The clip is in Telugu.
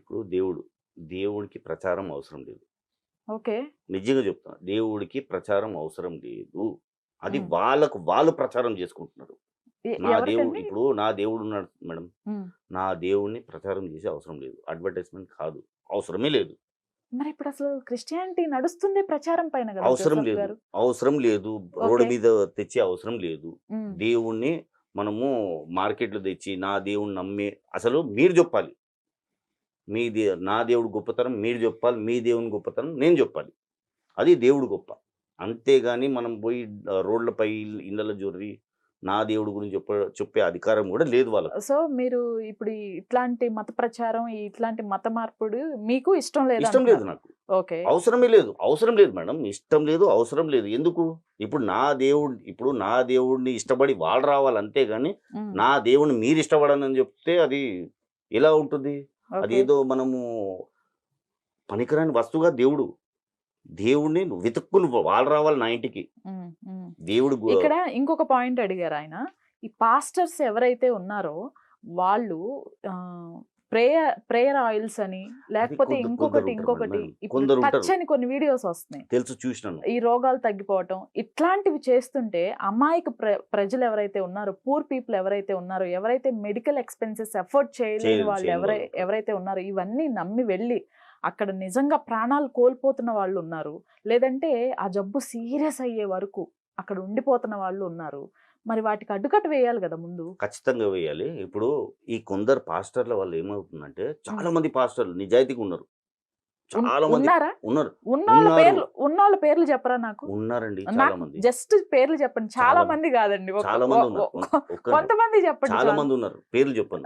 ఇప్పుడు దేవుడికి ప్రచారం అవసరం లేదు. ఓకే. నిజంగా చెప్తున్నా. దేవుడికి ప్రచారం అవసరం లేదు. అది హ్మ్. వాళ్ళు ప్రచారం చేసుకుంటున్నారు. ఎవరికండి? ఇప్పుడు నా దేవుడున్నాడు మేడం. హ్మ్. నా దేవుడిని ప్రచారం చేసే అవసరం లేదు. అడ్వర్టైజ్‌మెంట్ కాదు. అవసరమే లేదు. మరిప్పుడసలు క్రిస్టియానిటీ నడుస్తుందే ప్రచారం పైన గదా! అవసరం జోసెఫ్ లేదు. గారు. అవసరం లేదు. Road okay. మీద తెచ్చే అవసరం లేదు. హ్మ్. దేవుడిని మనము మార్కెట్‌లో తెచ్చి నా దేవుడిని నమ్మి అసలు మీరు జెప్పాలి. నా దేవుడు గొప్పతనం మీరు జెప్పాలి. మీ దేవుని గొప్పతనం నేను జెప్పాలి. అది దేవుడు గొప్ప. అంతేగాని మనం పోయి రోడ్లపై ఇళ్ళలో జొర్రి నా దేవుడి గురించి చెప్పే అధికారం గూడా లేదు వాళ్ళకు. సో, మీరు ఇప్పుడు ఇట్లాంటి మత ప్రచారం, ఇట్లాంటి మత మార్పుడు మీకు ఇష్టం ఇష్టం లేదు లేదంటున్నారు. నాకు. ఓకే. అవసరమే లేదు. అవసరం లేదు మేడం. ఇష్టం లేదు, అవసరం లేదు. ఎందుకు? ఇప్పుడు నా దేవుడిని ఇష్టపడి వాళ్ళు రావాలి అంతే గాని, హ్మ్. నా దేవుడిని మీరు ఇష్టపడనని చెప్తే అది ఎలా ఉంటుంది? ఓకే. అదేదో మనము పనికిరాని వస్తువుగా దేవుడిని వెతుక్కొని వాళ్ళు రావాలి నా ఇంటికి. హ్మ్. హ్మ్. దేవుడు గు ఇక్కడ ఇంకొక పాయింట్ అడిగారాయన. ఈ పాస్టర్స్ ఎవరైతే ఉన్నారో వాళ్ళు ప్రేయర్ ఆయిల్స్ అని అది లేకపోతే ఇంకొకటి, కొందరుంటారు ఇంకొకటి మేడం. ఇప్పుడు కొందరుంటారు. టచ్ అని కొన్ని వీడియోస్ వస్తున్నాయి. తెలుసు చూసినాను. ఈ రోగాలు తగ్గిపోవటం ఇట్లాంటివి చేస్తుంటే అమాయక ప్రజలు ఎవరైతే ఉన్నారో, పూర్ పీపుల్ ఎవరైతే ఉన్నారో, ఎవరైతే మెడికల్ ఎక్స్‌పెన్సెస్ అఫోర్డ్ చేయలేని వాళ్ళు చేయని వాళ్ళుంటారు. ఎవరైతే ఉన్నారో ఇవన్నీ నమ్మి వెళ్ళి అక్కడ నిజంగా ప్రాణాలు కోల్పోతున్న వాళ్ళు ఉన్నారు. లేదంటే ఆ జబ్బు సీరియస్ అయ్యే వరకు అక్కడ ఉండిపోతున్న వాళ్ళు ఉన్నారు. మరి వాటికి అడ్డుకట్ట వేయాలి గదా ముందు. ఖచ్చితంగా వేయాలి. ఇప్పుడు ఈ కొందరు పాస్టర్‌ల వల్ల ఏమవుతుందంటే, హ్మ్. చాలా మంది పాస్టర్‌లు నిజాయితీగా ఉన్నారు. చాలా మంది ఉన్నారా? ఉన్నారు. ఉన్నోళ్ళ ఉన్నారు. ఉన్నోళ్ళ పేర్లు చెప్పరా నాకు? ఉన్నారండి చాలా నాకు మంది. జస్ట్ పేర్లు చెప్పండి. చాలా చాలా మంది. మంది గాదండి. ఒక చాలా ఒ మంది ఉన్నారు. ఒ ఒక్కనే కొంతమంది చెప్పండి చాలా చాలు. మంది ఉన్నారు. పేర్లు చెప్పను.